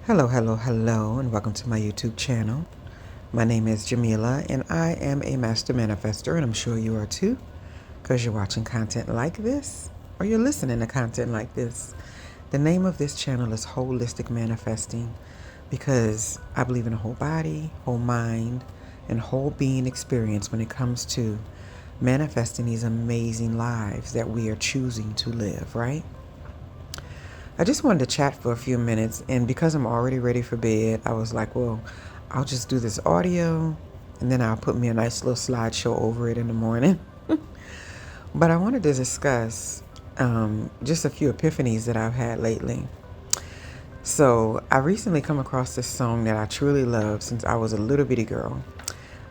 Hello, hello, hello, and welcome to my YouTube channel. My name is Jameelah, and I am a master manifester, and I'm sure you are too, because you're watching content like this, or you're listening to content like this. The name of this channel is Holistic Manifesting, because I believe in a whole body, whole mind, and whole being experience when it comes to manifesting these amazing lives that we are choosing to live, right? I just wanted to chat for a few minutes, and because I'm already ready for bed, I was like, well, I'll just do this audio, and then I'll put me a nice little slideshow over it in the morning. But I wanted to discuss just a few epiphanies that I've had lately. So I recently come across this song that I truly love since I was a little bitty girl.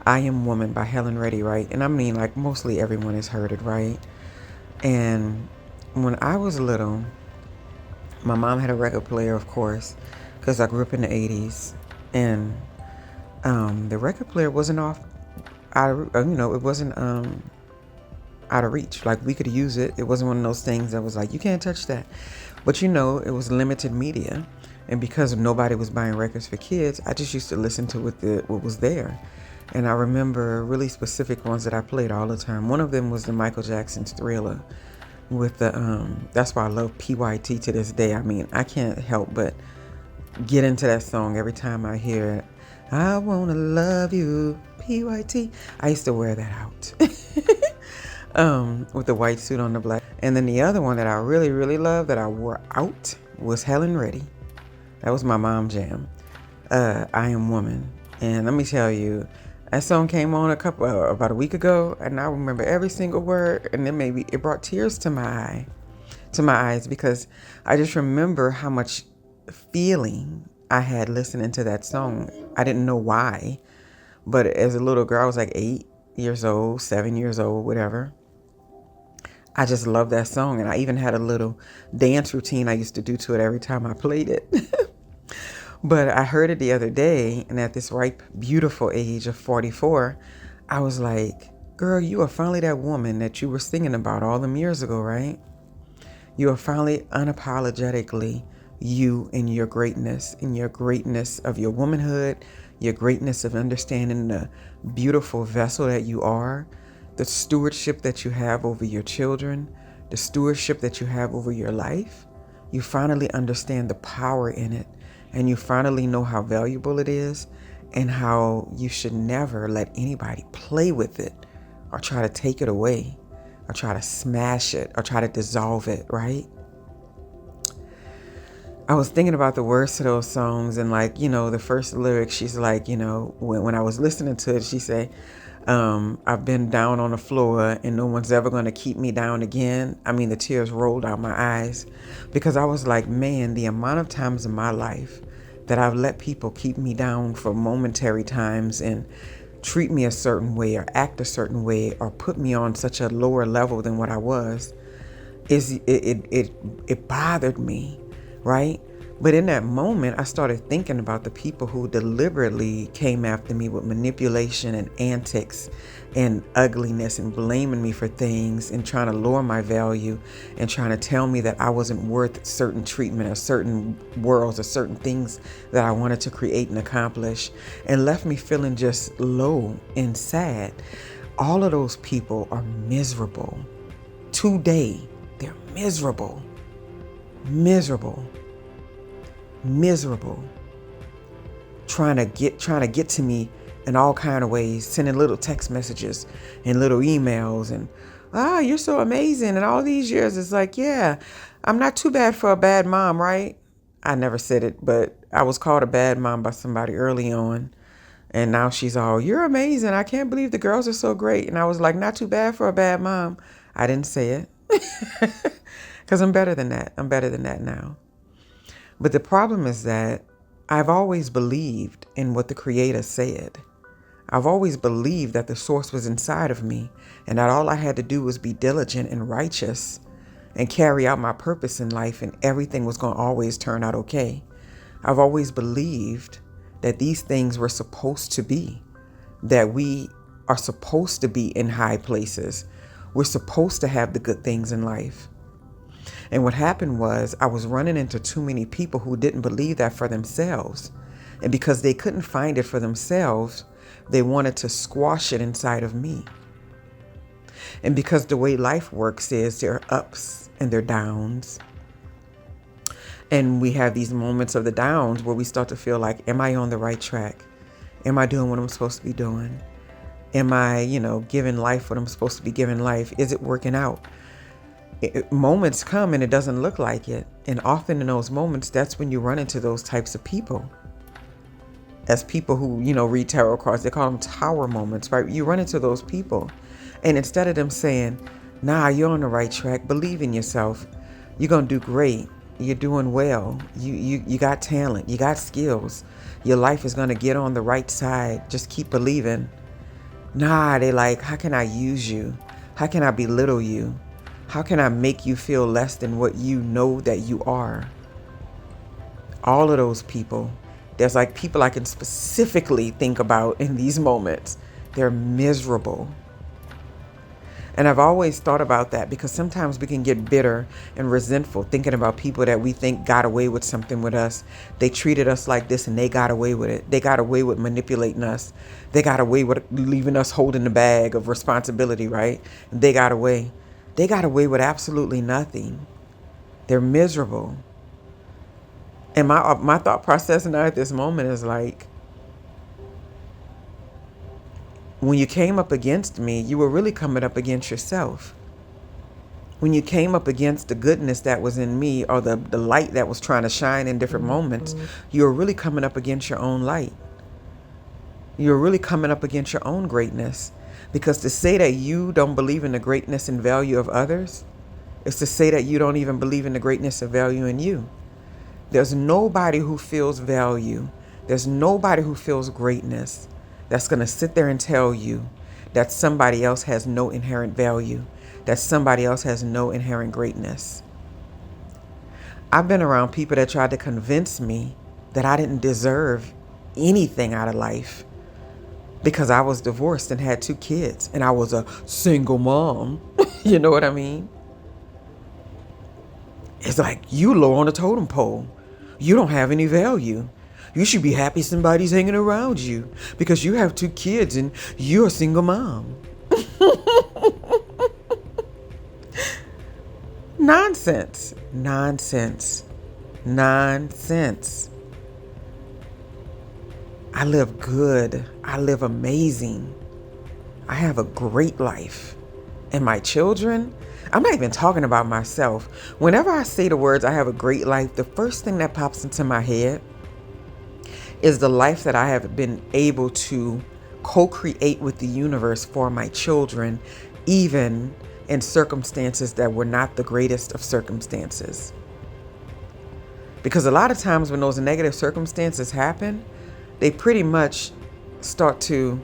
I Am Woman by Helen Reddy, right? And I mean, like, mostly everyone has heard it, right? And when I was little, my mom had a record player, of course, because I grew up in the 80s. And the record player wasn't it wasn't out of reach. Like, we could use it. It wasn't one of those things that was like, you can't touch that. But it was limited media. And because nobody was buying records for kids, I just used to listen to what was there. And I remember really specific ones that I played all the time. One of them was the Michael Jackson's Thriller with that's why I love PYT to this day. I mean, I can't help but get into that song every time I hear it. I wanna love you, PYT. I used to wear that out. With the white suit on the black. And then the other one that I really, really love that I wore out was Helen Reddy. That was my mom jam. I Am Woman. And let me tell you, that song came on about a week ago, and I remember every single word, and it brought tears to my eyes, because I just remember how much feeling I had listening to that song. I didn't know why, but as a little girl, I was like 8 years old, 7 years old, whatever. I just loved that song, and I even had a little dance routine I used to do to it every time I played it. But I heard it the other day, and at this ripe, beautiful age of 44, I was like, girl, you are finally that woman that you were singing about all them years ago, right? You are finally unapologetically you in your greatness of your womanhood, your greatness of understanding the beautiful vessel that you are, the stewardship that you have over your children, the stewardship that you have over your life. You finally understand the power in it. And you finally know how valuable it is, and how you should never let anybody play with it or try to take it away or try to smash it or try to dissolve it, right? I was thinking about the words to those songs, and the first lyric, she's like, when I was listening to it, she said, I've been down on the floor and no one's ever going to keep me down again. I mean, the tears rolled down my eyes, because I was like, man, the amount of times in my life that I've let people keep me down for momentary times and treat me a certain way or act a certain way or put me on such a lower level than what I was, it bothered me, right? But in that moment, I started thinking about the people who deliberately came after me with manipulation and antics and ugliness and blaming me for things and trying to lower my value and trying to tell me that I wasn't worth certain treatment or certain worlds or certain things that I wanted to create and accomplish, and left me feeling just low and sad. All of those people are miserable. Today, they're miserable. Trying to get to me in all kind of ways, sending little text messages and little emails and you're so amazing, and all these years it's like, yeah, I'm not too bad for a bad mom, right? I never said it, but I was called a bad mom by somebody early on, and now she's all, you're amazing, I can't believe the girls are so great. And I was like, not too bad for a bad mom. I didn't say it because I'm better than that now. But the problem is that I've always believed in what the Creator said. I've always believed that the source was inside of me, and that all I had to do was be diligent and righteous and carry out my purpose in life, and everything was going to always turn out okay. I've always believed that these things were supposed to be, that we are supposed to be in high places. We're supposed to have the good things in life. And what happened was I was running into too many people who didn't believe that for themselves. And because they couldn't find it for themselves, they wanted to squash it inside of me. And because the way life works is there are ups and there are downs. And we have these moments of the downs where we start to feel like, am I on the right track? Am I doing what I'm supposed to be doing? Am I, giving life what I'm supposed to be giving life? Is it working out? Moments come and it doesn't look like it. And often in those moments, that's when you run into those types of people. As people who, read tarot cards, they call them tower moments, right? You run into those people. And instead of them saying, nah, you're on the right track, believe in yourself, you're going to do great. You're doing well. You got talent. You got skills. Your life is going to get on the right side. Just keep believing. Nah, they like, how can I use you? How can I belittle you? How can I make you feel less than what you know that you are? All of those people. There's like people I can specifically think about in these moments. They're miserable. And I've always thought about that because sometimes we can get bitter and resentful thinking about people that we think got away with something with us. They treated us like this and they got away with it. They got away with manipulating us. They got away with leaving us holding the bag of responsibility, right? They got away. They got away with absolutely nothing. They're miserable. And my thought process now at this moment is like, when you came up against me, you were really coming up against yourself. When you came up against the goodness that was in me or the light that was trying to shine in different moments, you were really coming up against your own light. You're really coming up against your own greatness. Because to say that you don't believe in the greatness and value of others is to say that you don't even believe in the greatness and value in you. There's nobody who feels value. There's nobody who feels greatness that's going to sit there and tell you that somebody else has no inherent value, that somebody else has no inherent greatness. I've been around people that tried to convince me that I didn't deserve anything out of life because I was divorced and had 2 kids and I was a single mom. You know what I mean? It's like, you low on the totem pole. You don't have any value. You should be happy somebody's hanging around you because you have 2 kids and you're a single mom. Nonsense. Nonsense. Nonsense. I live good. I live amazing. I have a great life. And my children, I'm not even talking about myself. Whenever I say the words, I have a great life, the first thing that pops into my head is the life that I have been able to co-create with the universe for my children, even in circumstances that were not the greatest of circumstances. Because a lot of times when those negative circumstances happen, they pretty much start to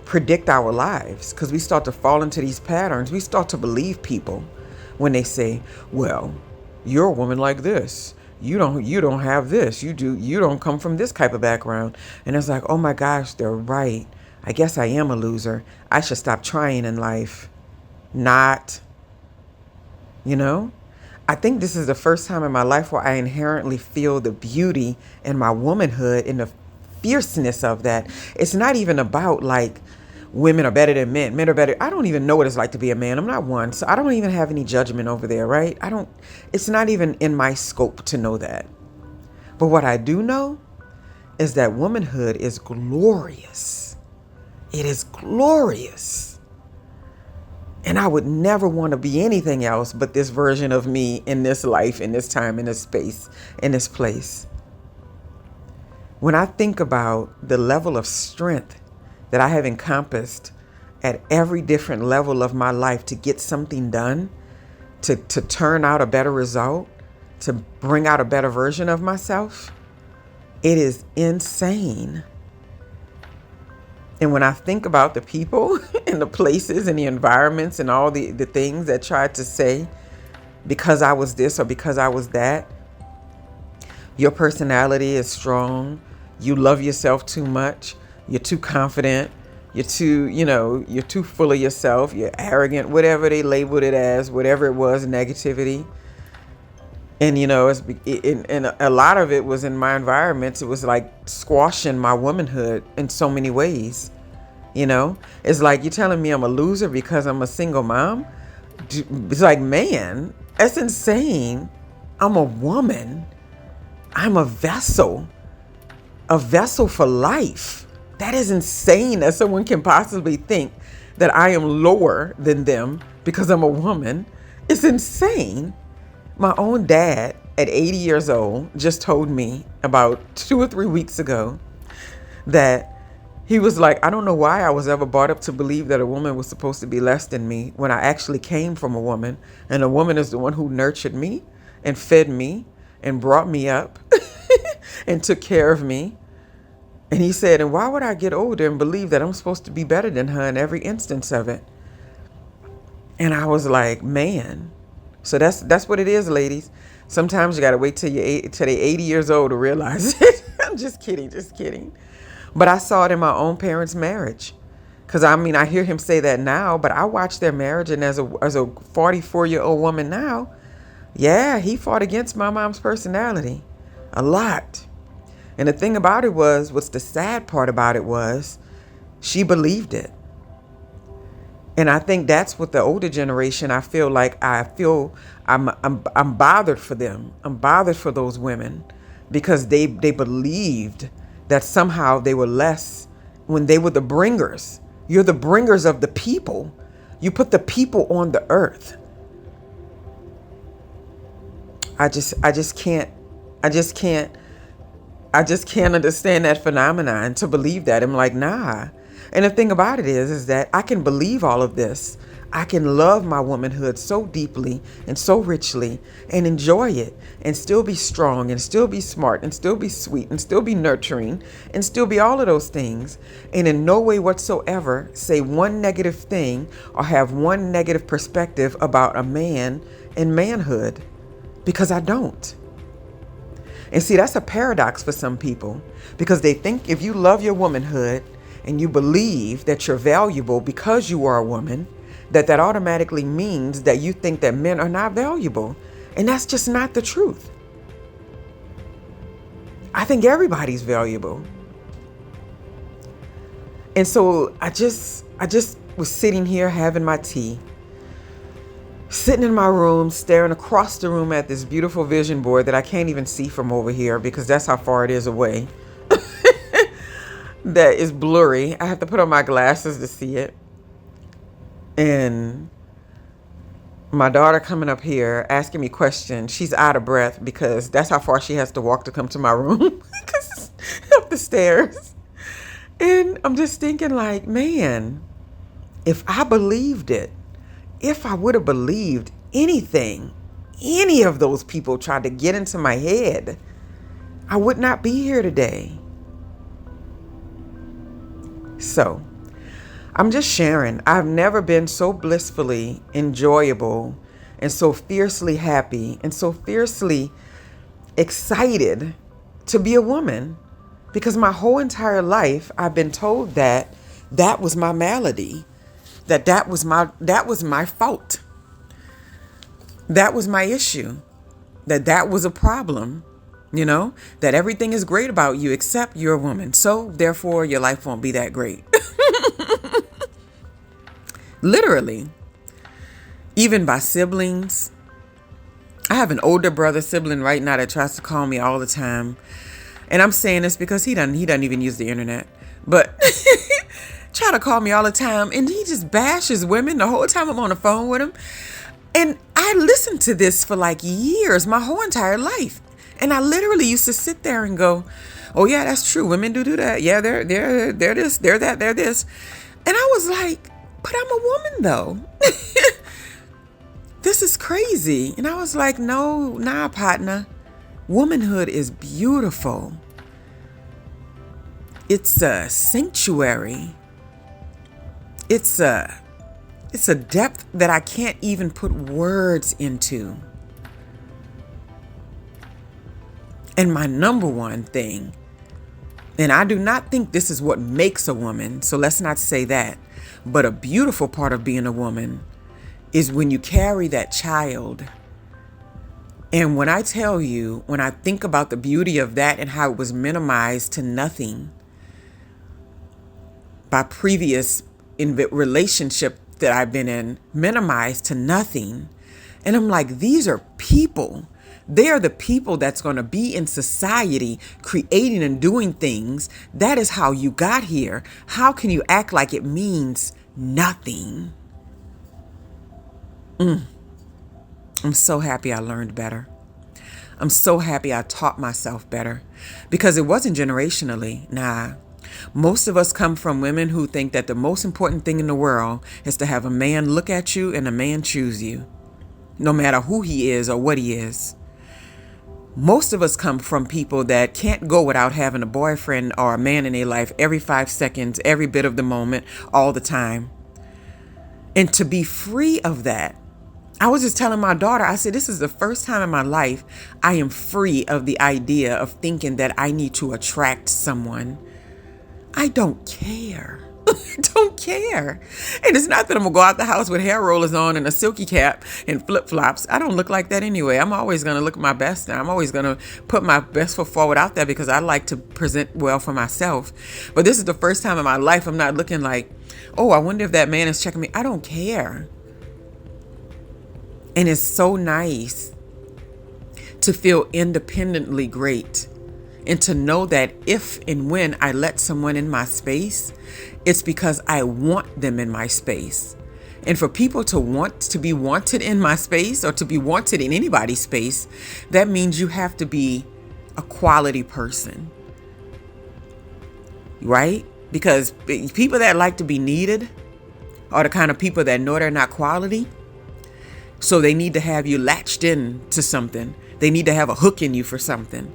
predict our lives, because we start to fall into these patterns. We start to believe people when they say, well, you're a woman like this. You don't have this. You don't come from this type of background. And it's like, oh my gosh, they're right. I guess I am a loser. I should stop trying in life. Not, I think this is the first time in my life where I inherently feel the beauty in my womanhood and the fierceness of that. It's not even about like women are better than men. Men are better. I don't even know what it's like to be a man. I'm not one. So I don't even have any judgment over there, right? It's not even in my scope to know that. But what I do know is that womanhood is glorious. It is glorious. And I would never want to be anything else but this version of me in this life, in this time, in this space, in this place. When I think about the level of strength that I have encompassed at every different level of my life to get something done, to turn out a better result, to bring out a better version of myself, it is insane. And when I think about the people and the places and the environments and all the things that tried to say, because I was this or because I was that, your personality is strong, you love yourself too much, you're too confident, You're too, you're too full of yourself. You're arrogant, whatever they labeled it as, whatever it was, negativity. And, and a lot of it was in my environments. It was like squashing my womanhood in so many ways. It's like you're telling me I'm a loser because I'm a single mom. It's like, man, that's insane. I'm a woman. I'm a vessel for life. That is insane that someone can possibly think that I am lower than them because I'm a woman. It's insane. My own dad at 80 years old just told me about 2 or 3 weeks ago that he was like, I don't know why I was ever brought up to believe that a woman was supposed to be less than me when I actually came from a woman, and a woman is the one who nurtured me and fed me and brought me up and took care of me. And he said, and why would I get older and believe that I'm supposed to be better than her in every instance of it? And I was like, man. So that's what it is, ladies. Sometimes you got to wait till they're 80 years old to realize it. I'm just kidding. But I saw it in my own parents' marriage. Because, I hear him say that now, but I watched their marriage. And as a 44-year-old woman now, yeah, he fought against my mom's personality a lot. And the thing about it what's the sad part about it was, she believed it. And I think that's what the older generation, I feel I'm bothered for them. I'm bothered for those women because they believed that somehow they were less when they were the bringers. You're the bringers of the people. You put the people on the earth. I just can't understand that phenomenon to believe that. I'm like, nah. And the thing about it is that I can believe all of this. I can love my womanhood so deeply and so richly and enjoy it and still be strong and still be smart and still be sweet and still be nurturing and still be all of those things, and in no way whatsoever say one negative thing or have one negative perspective about a man and manhood, because I don't. And see, that's a paradox for some people, because they think if you love your womanhood and you believe that you're valuable because you are a woman, that automatically means that you think that men are not valuable. And that's just not the truth. I think everybody's valuable. And so I just was sitting here having my tea, sitting in my room, staring across the room at this beautiful vision board that I can't even see from over here because that's how far it is away. That is blurry. I have to put on my glasses to see it. And my daughter coming up here asking me questions. She's out of breath because that's how far she has to walk to come to my room up the stairs. And I'm just thinking like, man, if I believed it, if I would have believed anything, any of those people tried to get into my head, I would not be here today. So I'm just sharing. I've never been so blissfully enjoyable and so fiercely happy and so fiercely excited to be a woman, because my whole entire life I've been told that was my malady, that was my fault. That was my issue. That was a problem. That everything is great about you except you're a woman. So therefore your life won't be that great. Literally. Even by siblings. I have an older brother sibling right now that tries to call me all the time. And I'm saying this because he doesn't even use the internet. But try to call me all the time. And he just bashes women the whole time I'm on the phone with him. And I listened to this for like years, my whole entire life. And I literally used to sit there and go, oh yeah, that's true. Women do that. Yeah, they're this, they're that, they're this. And I was like, but I'm a woman though. This is crazy. And I was like, nah, partner. Womanhood is beautiful. It's a sanctuary. It's a depth that I can't even put words into. And my number one thing And I do not think this is what makes a woman, so let's not say that. But a beautiful part of being a woman is when you carry that child. And when I tell you, when I think about the beauty of that and how it was minimized to nothing by previous relationship that I've been in, minimized to nothing. And I'm like, these are people. They are the people that's going to be in society creating and doing things. That is how you got here. How can you act like it means nothing? I'm so happy I learned better. I'm so happy I taught myself better because it wasn't generationally. Nah. Most of us come from women who think that the most important thing in the world is to have a man look at you and a man choose you, no matter who he is or what he is. Most of us come from people that can't go without having a boyfriend or a man in their life every 5 seconds, every bit of the moment, all the time. And to be free of that, I was just telling my daughter, I said, this is the first time in my life I am free of the idea of thinking that I need to attract someone. I don't care. I don't care. And it's not that I'm going to go out the house with hair rollers on and a silky cap and flip-flops. I don't look like that anyway. I'm always going to look my best now. I'm always going to put my best foot forward out there because I like to present well for myself. But this is the first time in my life I'm not looking like, oh, I wonder if that man is checking me. I don't care. And it's so nice to feel independently great and to know that if and when I let someone in my space, it's because I want them in my space. And for people to want to be wanted in my space or to be wanted in anybody's space, that means you have to be a quality person, right? Because people that like to be needed are the kind of people that know they're not quality. So they need to have you latched in to something. They need to have a hook in you for something.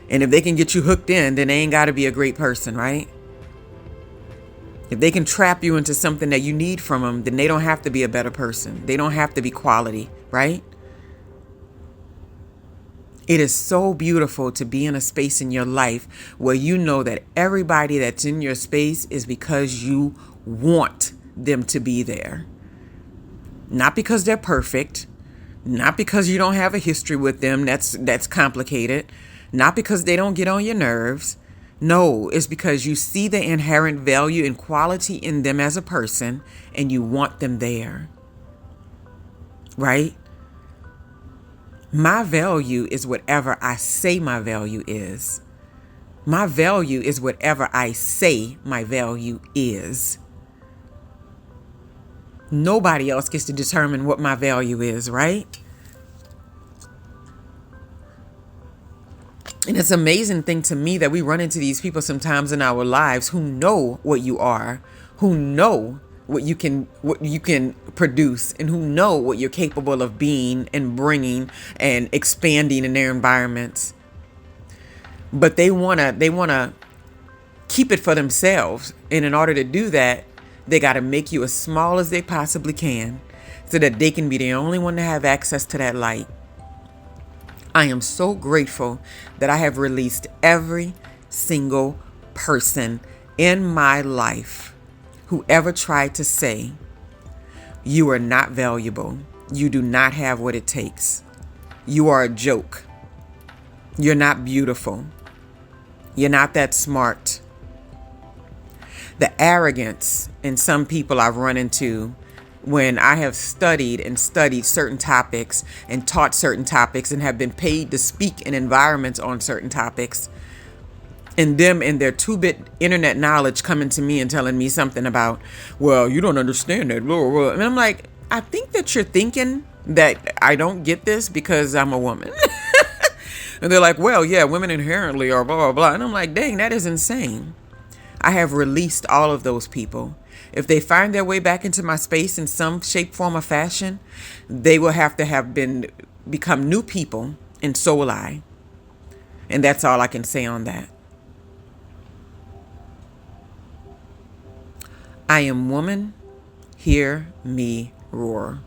And if they can get you hooked in, then they ain't got to be a great person, right? If they can trap you into something that you need from them, then they don't have to be a better person. They don't have to be quality, right? It is so beautiful to be in a space in your life where you know that everybody that's in your space is because you want them to be there. Not because they're perfect, not because you don't have a history with them that's complicated, not because they don't get on your nerves. No, it's because you see the inherent value and quality in them as a person and you want them there. Right? My value is whatever I say my value is. My value is whatever I say my value is. Nobody else gets to determine what my value is, right? And it's an amazing thing to me that we run into these people sometimes in our lives who know what you are, who know what you can produce, and who know what you're capable of being and bringing and expanding in their environments. But they wanna keep it for themselves, and in order to do that, they got to make you as small as they possibly can so that they can be the only one to have access to that light. I am so grateful that I have released every single person in my life who ever tried to say, you are not valuable. You do not have what it takes. You are a joke. You're not beautiful. You're not that smart. The arrogance in some people I've run into when I have studied certain topics and taught certain topics and have been paid to speak in environments on certain topics, and them and their 2-bit internet knowledge coming to me and telling me something about, well, you don't understand that. And I'm like, I think that you're thinking that I don't get this because I'm a woman. And they're like, well, yeah, women inherently are blah, blah, blah. And I'm like, dang, that is insane. I have released all of those people. If they find their way back into my space in some shape, form, or fashion, they will have to become new people, and so will I. And that's all I can say on that. I am woman, hear me roar.